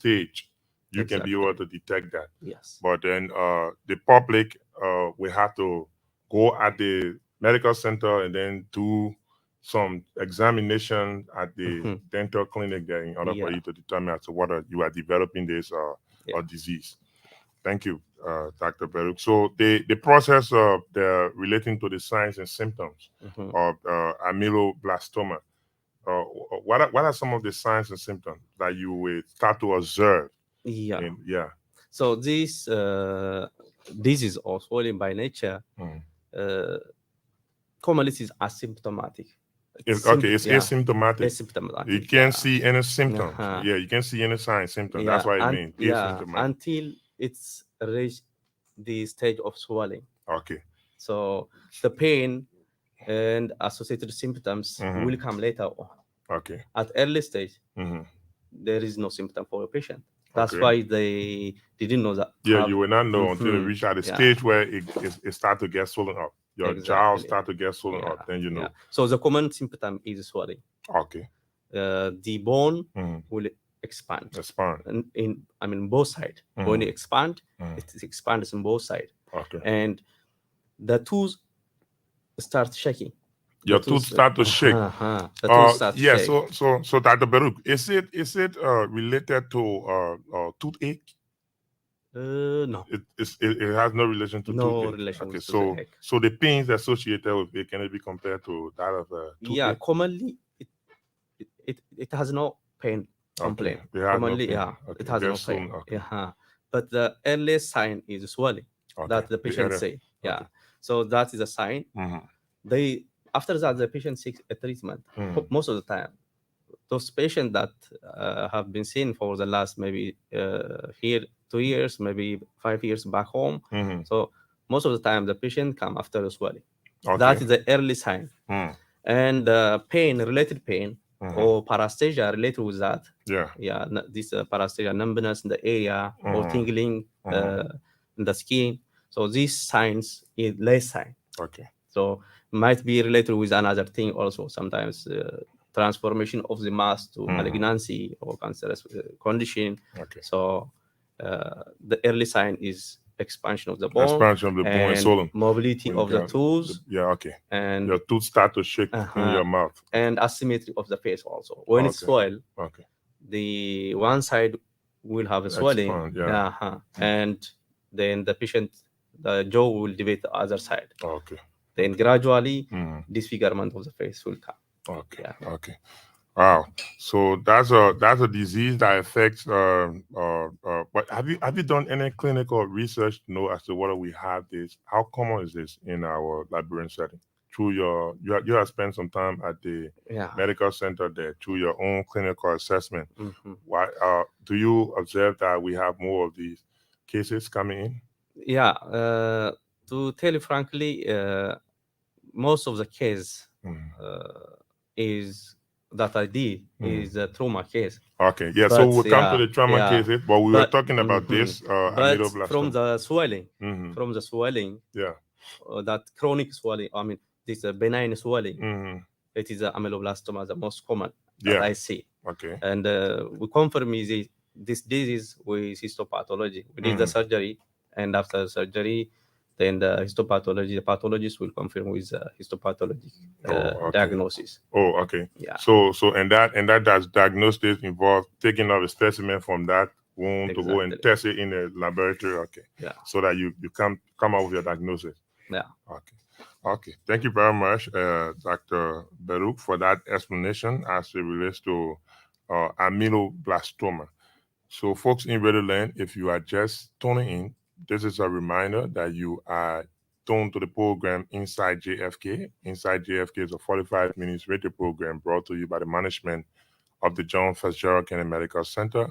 stage, you can be Exactly. able to detect that. Yes. But then the public will have to go at the medical center and then do some examination at the Hmm. dental clinic there in order for Yeah. you to determine as to whether you are developing this Yeah. or disease. Thank you, Dr. Beruk. So the process of the relating to the signs and symptoms Hmm. of ameloblastoma, uh, what are some of the signs and symptoms that you will start to observe? Yeah. In yeah. So this disease or swelling by nature Mm. uh, commonly is asymptomatic. Okay, it's Yeah, asymptomatic. You asymptomatic. can't Yeah. see any symptoms. Uh-huh. Yeah, you can't see any signs, symptoms. That's Yeah, what it and means. yeah, Asymptomatic. until it's reached the stage of swelling. Okay. So the pain and associated symptoms Mm-hmm. will come later on. Okay. At early stage, Mm-hmm. there is no symptom for a patient. That's Okay. why they didn't know that Yeah, have. you will not know until you Mhm. reach at the Yeah, stage where it start to get swollen up. Your jaw exactly. start to get swollen Yeah, up. Then you yeah. know. So the common symptom is swelling. Okay. The bone Mm-hmm. will expand Expand. in I mean both sides. When Mm-hmm. you expand, Mm-hmm. it expands on both sides, Okay. and the tooth start shaking. The Your tooth tooth, start to shake. the tooth start Yeah. shake. So Dr. Baruch, is it related to toothache? No, It has no relation to no toothache. relation Okay. with So toothache. so the pains associated with it can it be compared to that of Yeah, toothache? commonly it has no pain Okay. complaint. They have no Commonly, pain. yeah, Okay. it has no Get pain. swollen. Okay. Yeah, but the earliest sign is swelling Okay. that the The patient area. say. Yeah, Okay. so that is a sign. Mm-hmm. They after that the patient seeks a treatment. Mm-hmm. Most of the time, those patients that have been seen for the last maybe here 2 years, maybe 5 years back home. Mm-hmm. So most of the time the patient come after the swelling. Okay. That is the early sign, Mm. and pain, related pain, Mm-hmm. or paresthesia related with that. Yeah. Yeah, this paresthesia, numbness in the area or Mm-hmm. tingling Mm-hmm. in the skin. So these signs is less sign. Okay. So might be related with another thing also. Sometimes transformation of the mass to Mm-hmm. malignancy or cancerous condition. Okay. So the early sign is expansion of the bone Expansion of the bone and and swollen. mobility When you of the got tooth yeah. Okay. and Your tooth start to shake in uh-huh, your mouth. and asymmetry of the face also. When it's Okay. swell, Okay. the one side will have a swelling, Expand. Yeah. and then the jaw will divide the other side. Okay. Then gradually, Mm-hmm. disfigurement of the face will come. Okay. Yeah. Okay. Wow. So that's a disease that affects. But have you done any clinical research to know as to whether we have this? How common is this in our labyrinth setting? Through you have spent some time at the Yeah. medical center there through your own clinical assessment. Mhm. Why do you observe that we have more of these cases coming in? Yeah. To tell you frankly, most of the case Mm. is that I did Mm. is a trauma case. Okay, yeah. So But we'll come to yeah, the trauma yeah. cases, but we were But talking about this but from ameloblastoma. the swelling, Mm-hmm. Yeah. that chronic swelling. I mean, this benign swelling. Mm-hmm. It is a ameloblastoma, the most common that Yeah. I see, Okay. and we confirm this disease with histopathology. We did the Mm-hmm. surgery, and after surgery, then the histopathology, the pathologist will confirm with histopathology Oh, okay. diagnosis. Oh, okay. Yeah, So and that does diagnosis involve taking out a specimen from that wound to go and exactly. test it in a laboratory. Okay. Yeah, So that you come up with your diagnosis. yeah. Okay. Okay. Thank you very much, Dr. Baruch, for that explanation as it relates to ameloblastoma. So, folks in Redland, if you are just tuning in, this is a reminder that you are tuned to the program Inside JFK. Inside JFK is a 45 minutes radio program brought to you by the management of the John Fitzgerald Kennedy Medical Center.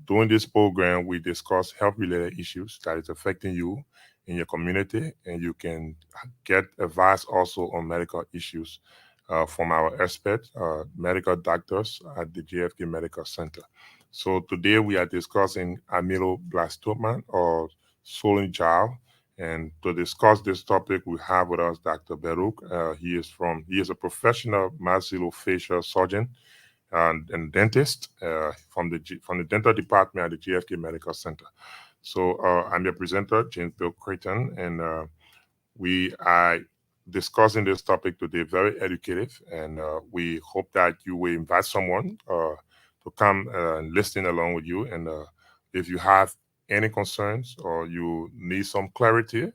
During this program, we discuss health-related issues that is affecting you in your community, and you can get advice also on medical issues from our experts, medical doctors at the JFK Medical Center. So today we are discussing ameloblastoma or swollen jaw. And to discuss this topic, we have with us Dr. Baruch. He is a professional maxillofacial surgeon and dentist from the dental department at the GFK Medical Center. So I'm your presenter, James Bill Creighton, and we are discussing this topic today, very educative, and we hope that you will invite someone to come and listen along with you. And if you have any concerns or you need some clarity,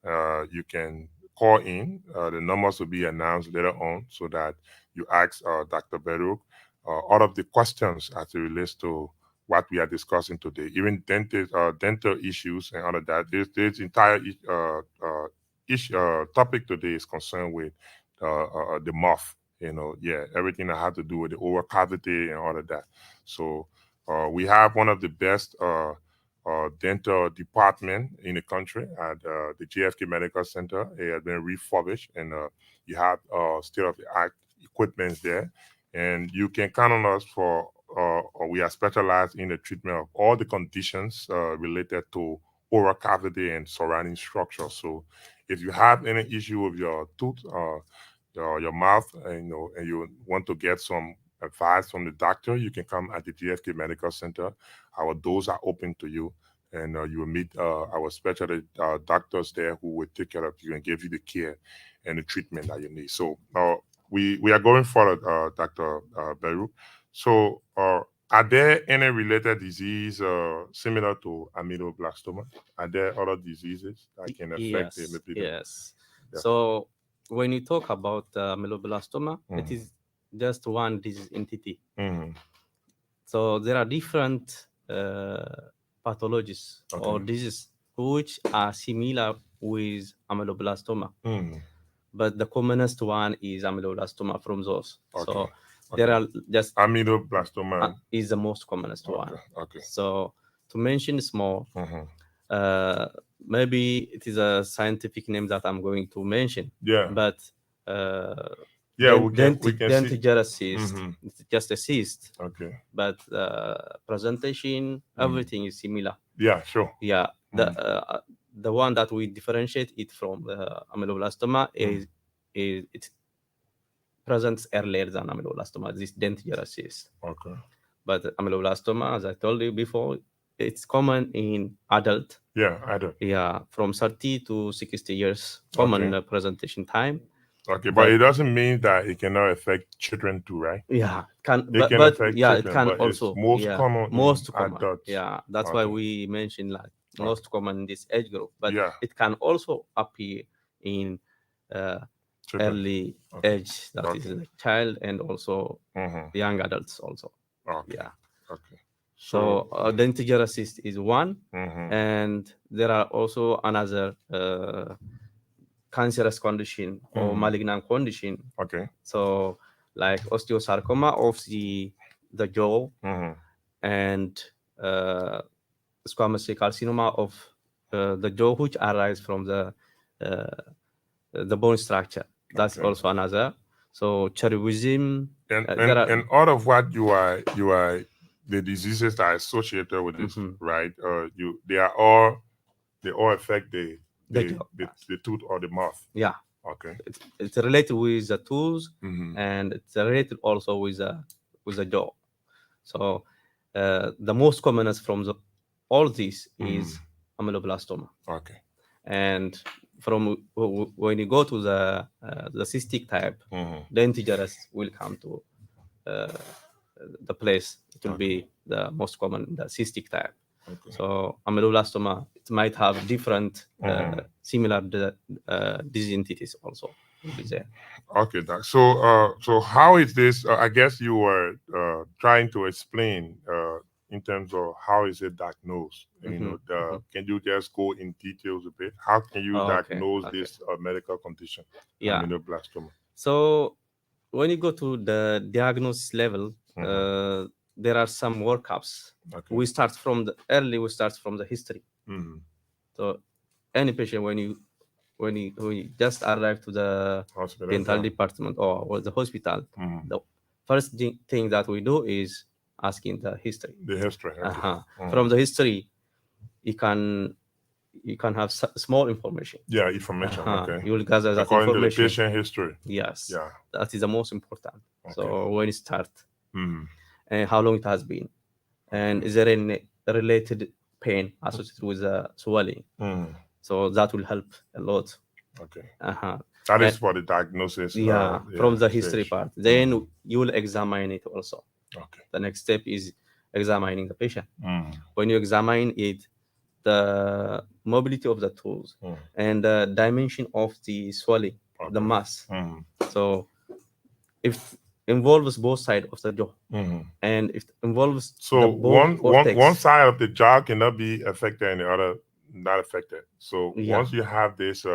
you can call in. The numbers will be announced later on so that you ask Dr. Baruch all of the questions as it relates to what we are discussing today, even dental issues and all of that. This entire topic today is concerned with the mouth. Everything that has to do with the oral cavity and all of that. So we have one of the best dental department in the country at the JFK Medical Center. It has been refurbished, and you have state-of-the-art equipment there, and you can count on us for. We are specialized in the treatment of all the conditions related to oral cavity and surrounding structure. So, if you have any issue with your tooth, your mouth, and you want to get some advice from the doctor, you can come at the GFK Medical Center. Our doors are open to you, and you will meet our specialty doctors there who will take care of you and give you the care and the treatment that you need. So we are going forward, Dr. Baruch. So are there any related disease similar to amyloblastoma? Are there other diseases that can affect Yes, maybe yes. Yeah. So when you talk about amyloblastoma, it Mhm. is just one disease entity. Mhm. So there are different pathologies or Okay. diseases which are similar with amyloblastoma, Mhm. but the commonest one is amyloblastoma from those. So Okay. there are just Amyloblastoma. is the most commonest one. Okay. Okay. So to mention small, Mhm. maybe it is a scientific name that I'm going to mention, Yeah. but Yeah, we can see. dentigerous cyst. Mhm. It's just a cyst, Okay. but presentation, everything is similar. Yeah, sure. Yeah, the one that we differentiate it from amyloblastoma is it presents earlier than amyloblastoma, this dentigerous cyst. Okay. But amyloblastoma, as I told you before, it's common in adult. Yeah, I do. Yeah, from 30 to 60 years, common Okay. presentation time. Okay, but it doesn't mean that it cannot affect children too, right? Yeah, can It can but affect yeah, children, it can but also it's most common most in common. adults. Yeah, that's why Okay. we mentioned like most common in this age group. But Yeah. it can also appear in Children. early Okay. age, that is Okay. like child and also Mhm. young adults also. Okay. Yeah. Okay. So dentigerous cyst is one, Mhm. and there are also another cancerous condition or malignant condition. Okay. So like osteosarcoma of the jaw Mhm. and squamous cell carcinoma of the jaw, which arise from the bone structure. That's Okay. also another. So cherubism. And all of what you are the diseases that are associated with this, right? They all affect the jaw. the tooth or the mouth. Yeah. Okay. It's related with the tools, Mhm. and it's related also with the jaw. So the most commonest from all these is amyloblastoma. Okay. And from when you go to the cystic type, dentigerous will come to the place. It will be the most common, the cystic type. Okay. So amyloblastoma, it might have different similar disease entities also will be there. Okay, Doc. So how is this? I guess you were trying to explain in terms of how is it diagnosed. Can you just go in details a bit? How can you diagnose this medical condition, amyloblastoma? So when you go to the diagnosis level, there are some workups. Okay. We start from the history. So any patient when you just arrive to the Hospital, dental department or the hospital, the first thing that we do is asking the history. The history. Okay. From the history, you can have small information. Yeah, information. Okay. You will gather that according information. To the patient history. Yes. Yeah. That is the most important. Okay. So when you start and how long it has been, and is there any related pain associated with the swelling. So that will help a lot. Okay. Uh-huh. That is for the diagnosis. From the history stage. part. Then you will examine it also. Okay. The next step is examining the patient. Mm. When you examine it, the mobility of the tools and the dimension of the swelling, the mass. So if involves both sides of the jaw, and if involves So the both one side of the jaw cannot be affected and the other not affected. So Yeah. once you have this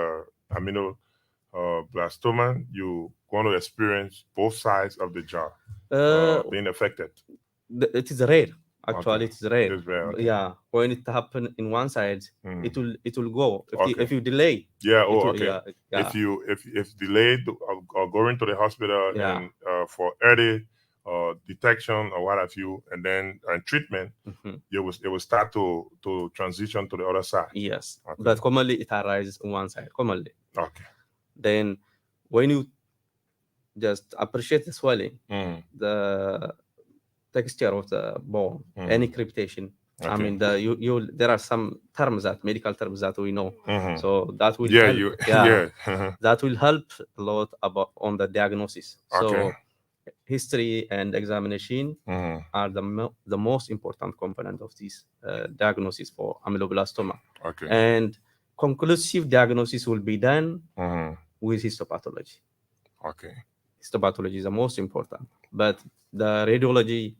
blastoma, you're going to experience both sides of the jaw being affected. It is rare. Actually, Okay. it is rare. It is rare, okay. Yeah, when it happen in one side, it will go. Okay. If you delay, Yeah. it Oh, will, okay. yeah. If delayed or going to the hospital Yeah. and for early detection or what have you, and then treatment, it will start to transition to the other side. Yes, Okay. but commonly it arises on one side. Commonly, Okay. then when you just appreciate the swelling, the texture of the bone, any crepitation. I Okay. mean, there are some terms that medical terms that we know. So that will Yeah. help. That will help a lot about on the diagnosis. Okay. So history and examination are the most important component of this diagnosis for amyloblastoma. Okay. And conclusive diagnosis will be done with histopathology. Okay. Histopathology is the most important, but the radiologic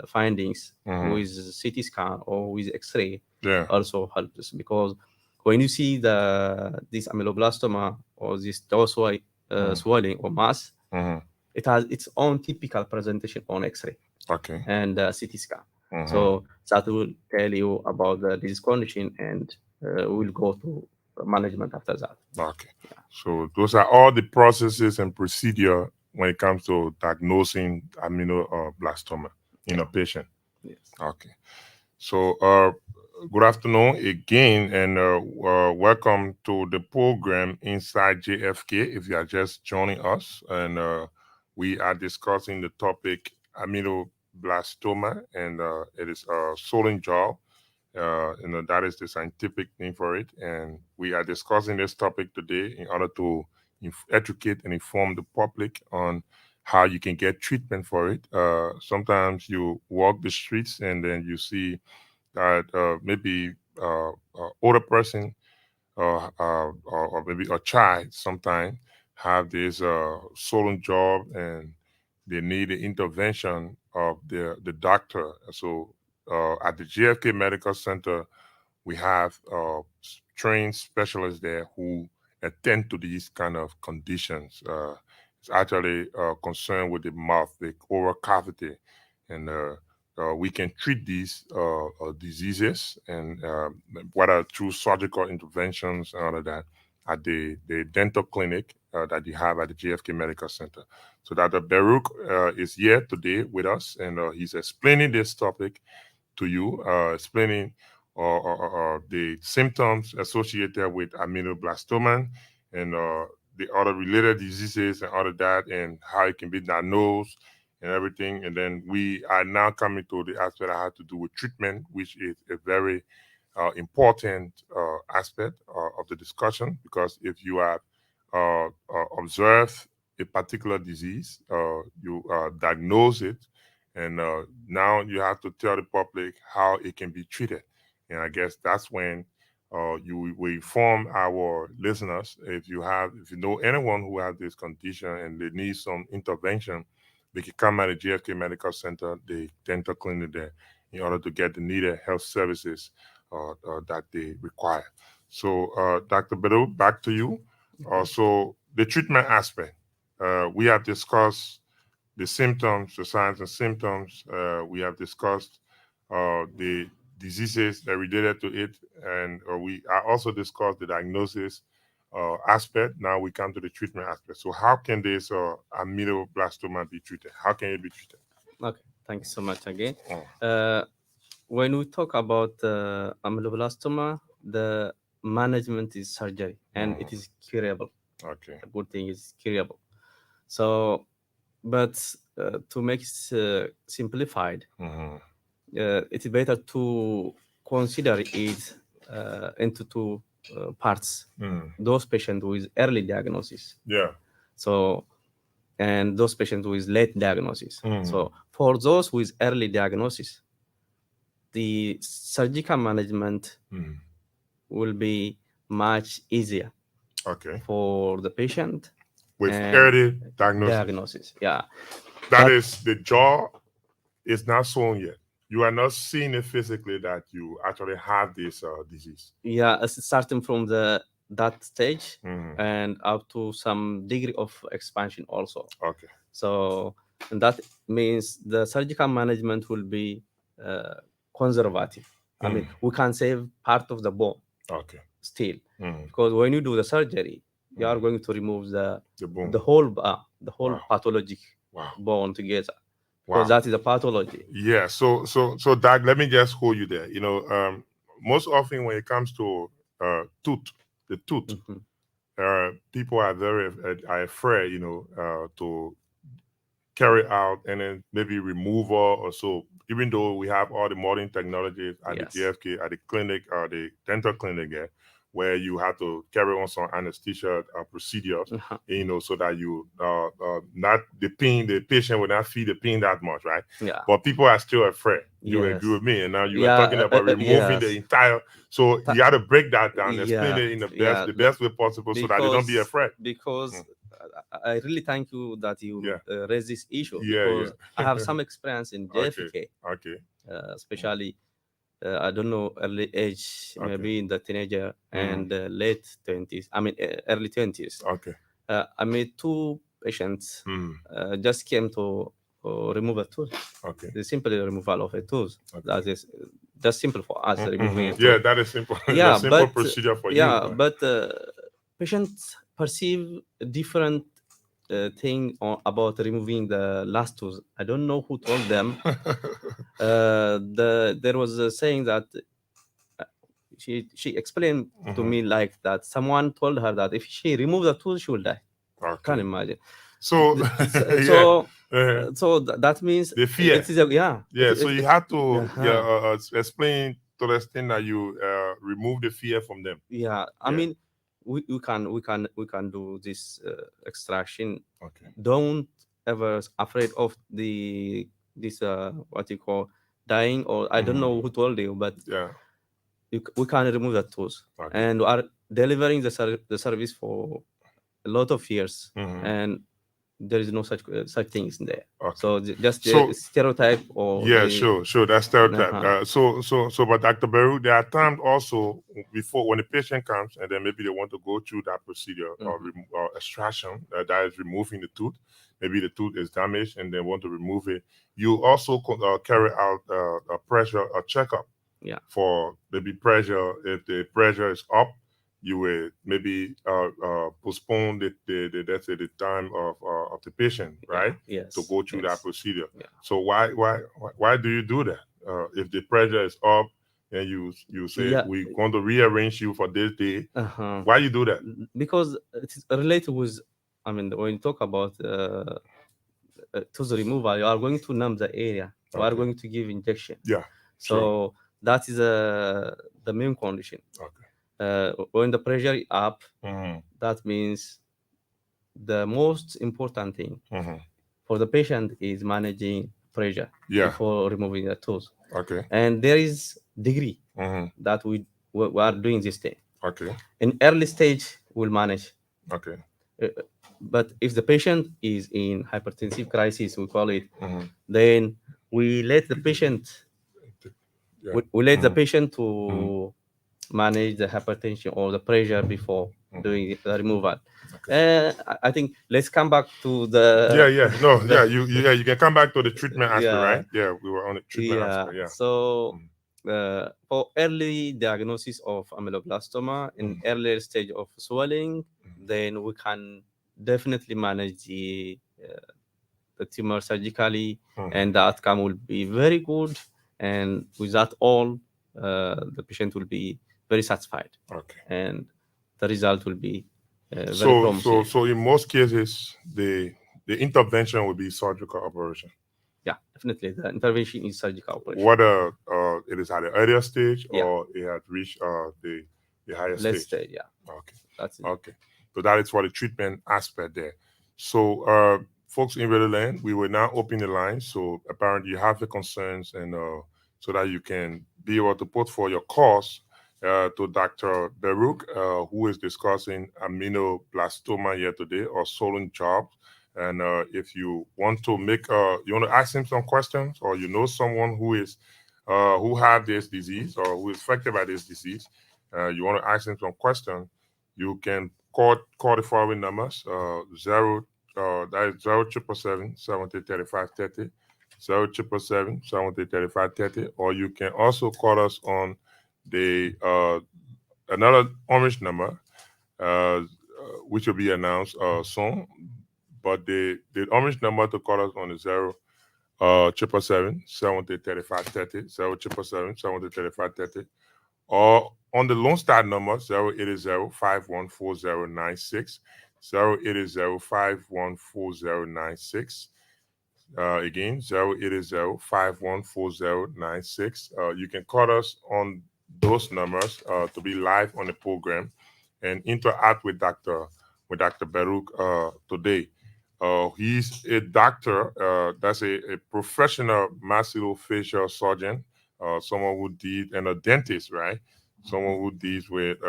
findings with CT scan or with X-ray also helps, because when you see this amyloblastoma or this jaw swelling or mass, it has its own typical presentation on X-ray and CT scan. So that will tell you about the disease condition, and we'll go to management after that. Okay. So those are all the processes and procedure when it comes to diagnosing amyloblastoma in a patient. Yes. Okay. So good afternoon again, and welcome to the program Inside JFK. If you are just joining us, and we are discussing the topic amyloblastoma, and it is swollen jaw. That is the scientific name for it, and we are discussing this topic today in order to educate and inform the public on how you can get treatment for it. Sometimes you walk the streets and then you see that maybe older person or maybe a child sometimes have this swollen jaw and they need the intervention of the doctor. So at the GFK Medical Center, we have trained specialists there who attend to these kind of conditions. It's actually concerned with the mouth, the oral cavity, and we can treat these diseases, and whether through surgical interventions and all of that at the dental clinic that you have at the JFK Medical Center. So Dr. Baruch is here today with us, and he's explaining this topic to you, explaining the symptoms associated with amyloblastoma and the other related diseases and all of that, and how it can be diagnosed and everything. And then we are now coming to the aspect that has to do with treatment, which is a very important aspect of the discussion, because if you have observed a particular disease, you diagnose it, and now you have to tell the public how it can be treated. And I guess that's when you will inform our listeners, if you know anyone who has this condition and they need some intervention, they can come at the JFK Medical Center, the dental clinic there, in order to get the needed health services that they require. So, Dr. Bedu, back to you. So, the treatment aspect, we have discussed the symptoms, the signs and symptoms. We have discussed the diseases that are related to it, and we also discussed the diagnosis aspect. Now we come to the treatment aspect. So how can this amyloblastoma be treated? How can it be treated? Okay, thank you so much again. When we talk about amyloblastoma, the management is surgery, and it is curable. Okay. The good thing is curable. So, but to make it simplified, it's better to consider it into two parts. Those patients with early diagnosis. Yeah. So, and those patients with late diagnosis. So for those with early diagnosis, the surgical management will be much easier. Okay. For the patient With and early diagnosis. Yeah. That is, the jaw is not sewn yet. You are not seeing it physically that you actually have this disease. Yeah, starting from that stage and up to some degree of expansion also. Okay. So and that means the surgical management will be conservative. I mean, we can save part of the bone. Okay. Still, because when you do the surgery, you are going to remove the whole pathologic bone together. Because that is a pathology. Yeah. So Doug, let me just hold you there. You know, most often when it comes to the tooth, people are very are afraid, you know, to carry out and then maybe removal or so. Even though we have all the modern technologies at the JFK, at the clinic, the dental clinic there, where you have to carry on some anesthesia procedures, you know, so that you not the pain, the patient will not feel the pain that much, right? Yeah. But people are still afraid. You agree with me? And now you are talking about removing the entire. So you got to break that down, explain it in the best way possible, so that they don't be afraid. Because I really thank you that you raised this issue, because I have some experience in JFK. Okay. Especially. I don't know, early age, maybe in the teenager and late 20s. I mean, early 20s. Okay. I made two patients just came to remove a tooth. Okay. The simple removal of a tooth. That is just simple for us, removing a tooth. Yeah, that is simple. Yeah, simple procedure for you. Yeah, but patients perceive different thing about removing the last tooth. I don't know who told them. There was a saying that she explained to me like that someone told her that if she removes the tooth, she will die. Okay. Can't imagine. So so that means the fear. It is so you have to explain to the extent that you remove the fear from them. Yeah, I mean, we can do this extraction. Okay. Don't ever afraid of this what you call dying, or I don't know who told you, but we can remove that tooth, and we are delivering the service for a lot of years, and there is no such things in there. So just stereotype or sure, that's stereotype. But Dr. Beru, there are times also before when the patient comes and then maybe they want to go through that procedure or extraction, that is removing the tooth. Maybe the tooth is damaged and they want to remove it. You also carry out a pressure checkup. Yeah. For maybe pressure. If the pressure is up, you will maybe postpone the time of the patient, right? Yes. To go through that procedure. Yeah. So why do you do that? If the pressure is up and you say we want to rearrange you for this day, why you do that? Because it's related with, I mean, when you talk about tooth removal, you are going to numb the area. You are going to give injection. Yeah. So that is the main condition. Okay. When the pressure is up, that means the most important thing for the patient is managing pressure before removing the tooth. Okay. And there is degree that we are doing this thing. Okay. In early stage, we'll manage. Okay. But if the patient is in hypertensive crisis, we call it, then we let the patient we let the patient to manage the hypertension or the pressure before doing the removal. Okay. I think let's come back to the you can come back to the treatment aspect, right? Yeah, we were on the treatment aspect. Yeah. So for early diagnosis of ameloblastoma in earlier stage of swelling, then we can definitely manage the tumor surgically, and the outcome will be very good. And with that all, the patient will be very satisfied. Okay. And the result will be very promising. So in most cases, the the intervention would be surgical operation. Yeah, definitely. The intervention is surgical operation. Whether it is at the earlier stage Yeah. or it has reached the higher Let's stage. say, yeah. Okay. That's it. Okay. So that is for the treatment aspect there. So folks in Red Land, we will now open the line. So apparently you have the concerns and so that you can be able to put for your cause to Dr. Baruch, who is discussing aminoblastoma here today or swollen jobs. And if you want to you want to ask him some questions, or you know someone who is who have this disease or who is affected by this disease, you want to ask him some questions, you can call the following numbers: that is 0777 703530, 0777 703530, or you can also call us on the another orange number, which will be announced soon. But the orange number to call us on is 0777 703530, 0777 703530, or on the Lone Star number 080-514096, 080-514096. Again, 080-514096. You can call us on those numbers to be live on the program and interact with Dr. Baruch today. He's a doctor, that's a professional maxillofacial surgeon, someone who did, and a dentist, right? Someone who deals with,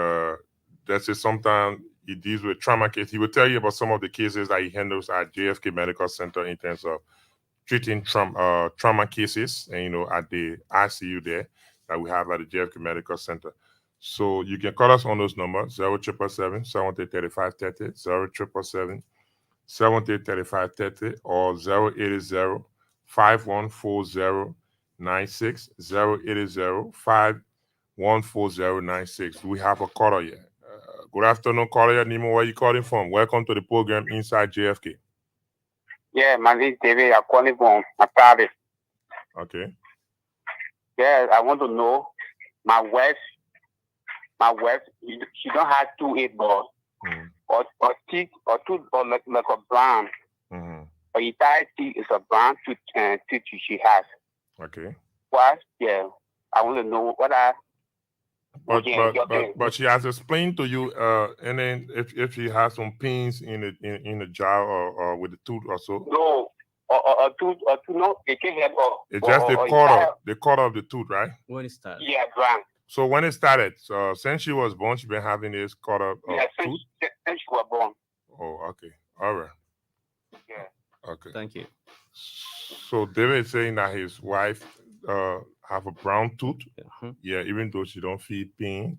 that's it, sometimes he deals with trauma cases. He will tell you about some of the cases that he handles at JFK Medical Center in terms of treating trauma cases, and at the ICU there that we have at the JFK Medical Center. So you can call us on those numbers: 0777 703530, 0777 703530, or 080 514096, 080 514096. We have a caller here. Good afternoon, caller. Nemo, where you calling from? Welcome to the program Inside JFK. Yeah, my name is David. I'm calling from Matari. Okay. Yeah, I want to know my wife, she don't have 2 earballs or teeth or tooth or like a brown. Mm-hmm. Her entire teeth is a brown tooth she has. Okay. What? Yeah, I want to know what I. But she has explained to you, and then if she has some pains in the jaw or with the tooth or so. No, or tooth, no, they can't have. It's just the corner of the tooth, right? When it started. Yeah, brown. So when it started, so since she was born, she's been having this corner of tooth. Since she was born. Oh, okay, all right. Yeah. Okay. Thank you. So David is saying that his wife have a brown tooth. Uh-huh. Yeah, even though she don't feel pain,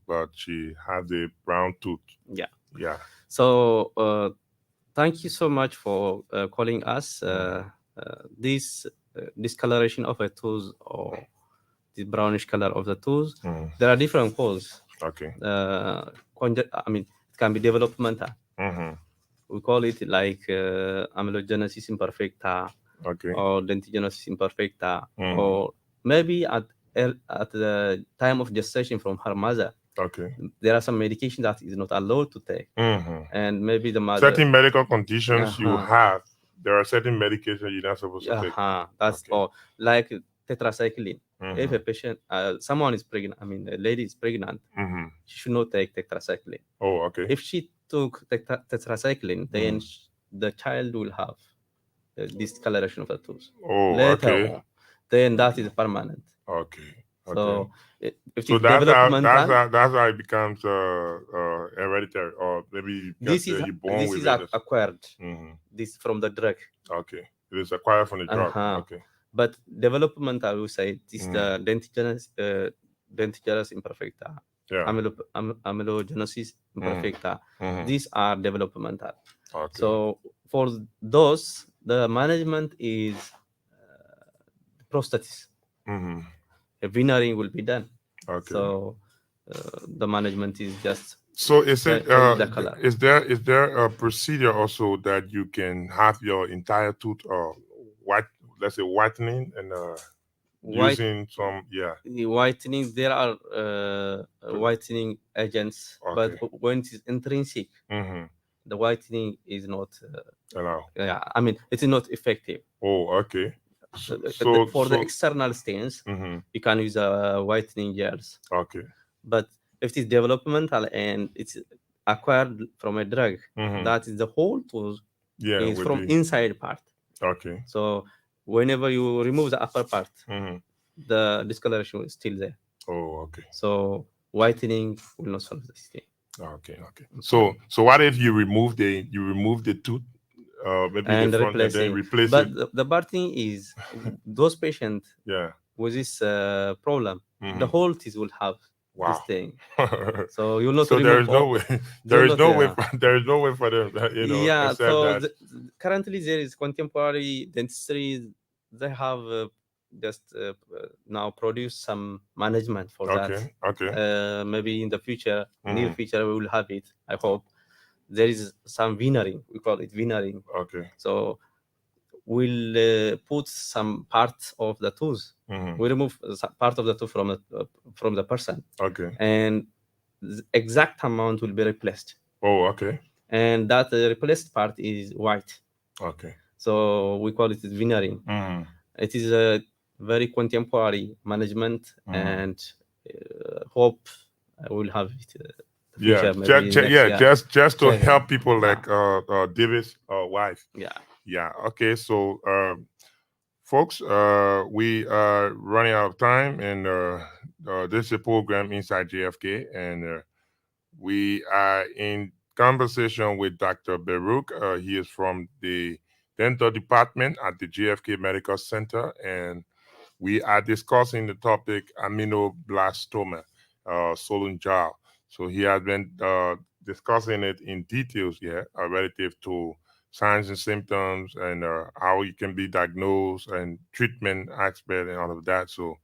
but she has a brown tooth. Yeah. Yeah. So thank you so much for calling us. This discoloration of a tooth, or the brownish color of the tooth, there are different causes. Okay. It can be developmental. Mm-hmm. We call it like amelogenesis imperfecta, okay, or dentigenesis imperfecta, or maybe at the time of gestation from her mother. Okay. There are some medication that is not allowed to take, and maybe the mother. Certain medical conditions you have, there are certain medications you're not supposed to take. That's all. Like tetracycline. If a patient, someone is pregnant, a lady is pregnant, she should not take tetracycline. Oh, okay. If she took tetracycline, then the child will have discoloration of the tooth. Oh, later okay. on, then that is permanent. Okay. So if so that's how it becomes hereditary, or maybe you're born with it. Acquired. This from the drug. Okay, it is acquired from the drug. Okay. But development, I will say, is the dentigenesis imperfecta, amelogenesis imperfecta. These are developmental. Okay. So for those, the management is prosthesis. A veneering will be done. Okay. So the management is just. So is there a procedure also that you can have your entire tooth whitening and using some whitening? There are whitening agents, but when it is intrinsic, the whitening is not. Allow. Yeah, I mean it is not effective. Oh, okay. For the external stains, Mhm. you can use whitening gels. Okay. But if it is developmental and it's acquired from a drug, that is the whole tooth is from inside part. Okay. So whenever you remove the upper part, the discoloration is still there. Oh, okay. So whitening will not solve this thing. Okay. So what if you remove the tooth, maybe and the front, and then replace but it? The bad thing is those patients with this problem, the whole teeth will have this thing. So you'll not so remove. there is no way. There is no way. There is no way for them. Yeah. So that. Currently there is contemporary dentistry. They have just now produced some management for that. Okay. Maybe in the future, near future, we will have it. I hope. There is some veneering. We call it veneering. Okay. So we'll put some part of the tooth. We remove part of the tooth from the person. Okay. And the exact amount will be replaced. Oh, okay. And that replaced part is white. Okay. So we call it veneering. It is a very contemporary management, and hope we'll have it. Just to help people like David's wife. Yeah. Okay. So, folks, we are running out of time, and this is a program inside JFK, and we are in conversation with Dr. Baruch. He is from the dental department at the JFK Medical Center, and we are discussing the topic aminoblastoma, Solunjal. So he has been discussing it in details here relative to signs and symptoms and how it can be diagnosed and treatment aspect and all of that. So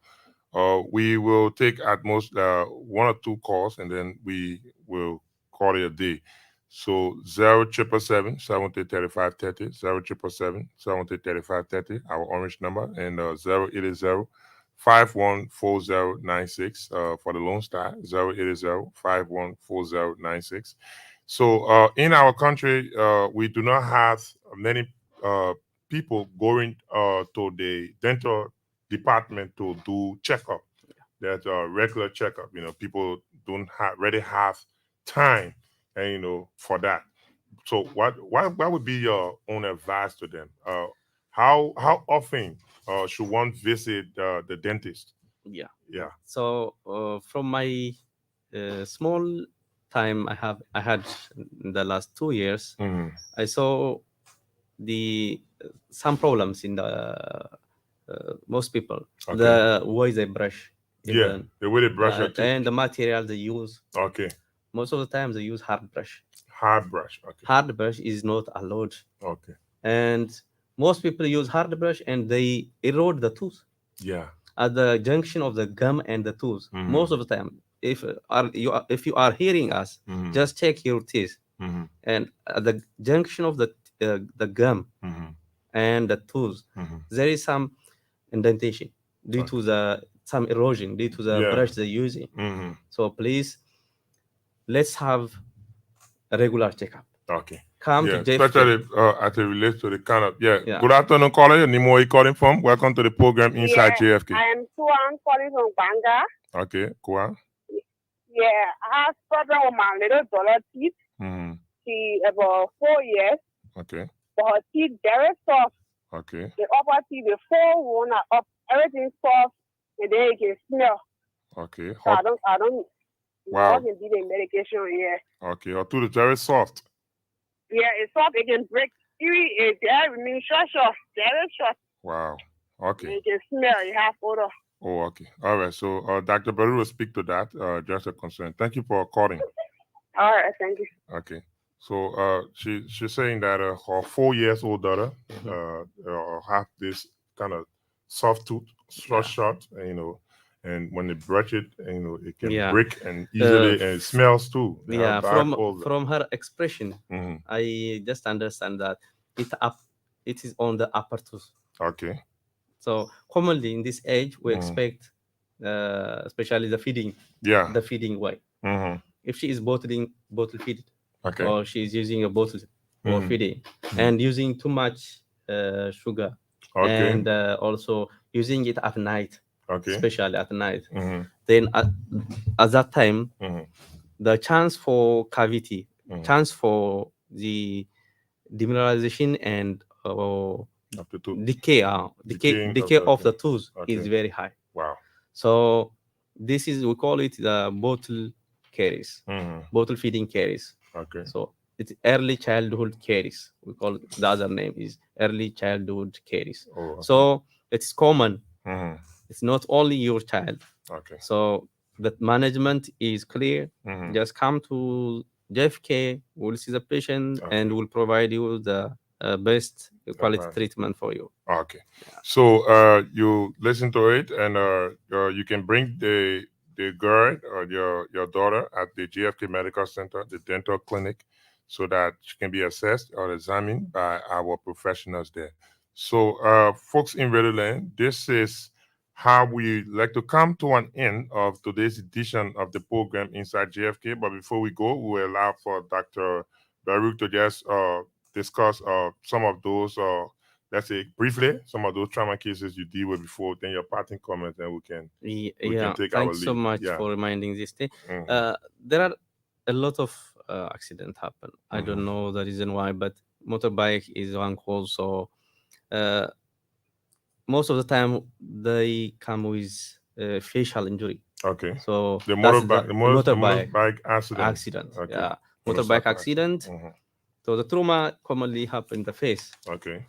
we will take at most 1 or 2 calls, and then we will call it a day. So 0777 703530, 0777 703530, our orange number, and 080 514096 for the Lone Star, 080 514096. So in our country, we do not have many people going to the dental department to do checkup. That's a regular checkup. People don't really have time, and for that. So what would be your own advice to them? How often should one visit the dentist? Yeah. Yeah. So from my small time I had in the last 2 years, I saw some problems in the most people. Okay. The way they brush. The way they brush your teeth. And the material they use. Okay. Most of the time they use hard brush. Hard brush. Okay. Hard brush is not allowed. Okay. And most people use hard brush and they erode the tooth. Yeah. At the junction of the gum and the tooth. Most of the time, if you are hearing us, just check your teeth. And at the junction of the gum and the tooth, there is some indentation due to some erosion due to the brush they're using. So please, let's have a regular checkup. Okay. Come to JFK. Especially as it relates to the kind of Good afternoon, caller. Nimoy calling from. Welcome to the program inside JFK. I am Kuan calling from Banga. Okay, Kuan. Yeah, I have problem with my little daughter teeth. She about 4 years. Okay. But her teeth very soft. Okay. The upper teeth, the 4 one are up, everything soft, and then it can smell. Okay. So I don't. Wow. I can do the medication. Yeah. Okay. Her tooth is very soft. Yeah, it's soft. It can break. It's very short, very short. Wow. Okay. It can smell. It has odor. Oh, okay. All right. So Dr. Baru will speak to that. Just a concern. Thank you for calling. All right. Thank you. Okay. So she's saying that her 4-year-old daughter have this kind of soft tooth, short, and when they brush it, it can break and easily, and it smells too. Yeah, from her expression, I just understand that it is on the upper tooth. Okay. So commonly in this age, we expect, especially the feeding. Yeah. The feeding way. If she is bottle feeded. Okay. or she's using a bottle for feeding, and using too much sugar, Okay. and also using it at night, Okay. especially at night. Then at that time, the chance for cavity, chance for the demineralization and Of the tooth. decay of the tooth is Okay. very high. Wow. So this is, we call it the bottle caries, bottle feeding caries. Okay. So it's early childhood caries. We call it, the other name is early childhood caries. Oh, okay. So it's common. It's not only your child. Okay. So the management is clear. Just come to JFK. We'll see the patient and we'll provide you the best quality treatment for you. Okay. So you listen to it, and you can bring the girl or your daughter at the JFK Medical Center, the dental clinic, so that she can be assessed or examined by our professionals there. So folks in Redland, this is how we like to come to an end of today's edition of the program Inside JFK. But before we go, we will allow for Dr. Baruch to just discuss some of those, let's say briefly, some of those trauma cases you deal with before, then your parting comments, and we can take our lead. Thanks so much for reminding this thing. There are a lot of accidents happen. I don't know the reason why, but motorbike is one cause. So most of the time they come with facial injury. Okay. So the motorbike accident. Okay. Yeah, motorbike accident. So the trauma commonly happen in the face. Okay.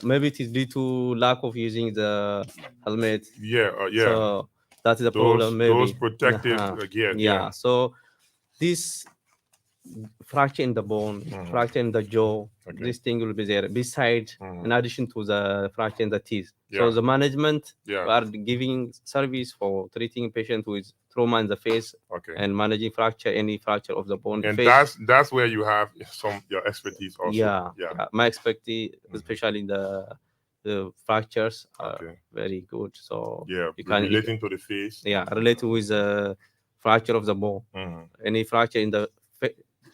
Maybe it is due to lack of using the helmet. Yeah. So that is the problem. Maybe those protective gear. Yeah. So this fracture in the bone, fracture in the jaw, this thing will be there beside, in addition to the fracture in the teeth. So the management are giving service for treating patients with trauma in the face and managing any fracture of the bone. And face. that's where you have your expertise also. Yeah. My expertise, especially the fractures, are very good. So you can relating to the face. Yeah, related with the fracture of the bone. Any fracture in the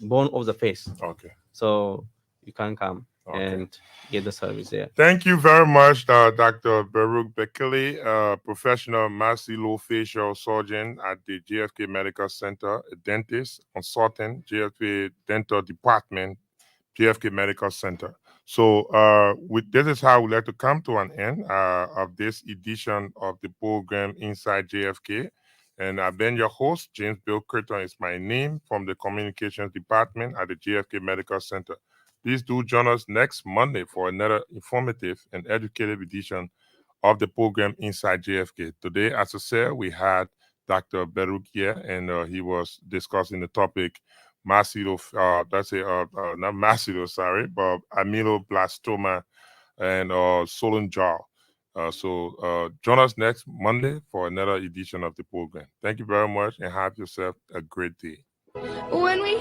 bone of the face. Okay. So you can come and get the service there. Thank you very much, Dr. Baruch Bekele, professional maxillofacial surgeon at the JFK Medical Center, a dentist, consultant, JFK Dental Department, JFK Medical Center. So this is how we like to come to an end of this edition of the program Inside JFK. And I've been your host. James Bill Curtin is my name, from the Communications Department at the JFK Medical Center. Please do join us next Monday for another informative and educative edition of the program Inside JFK. Today, as I said, we had Dr. Baruch here, and he was discussing the topic not mastocytoma, sorry, but ameloblastoma and swollen jaw. So join us next Monday for another edition of the program. Thank you very much, and have yourself a great day. When we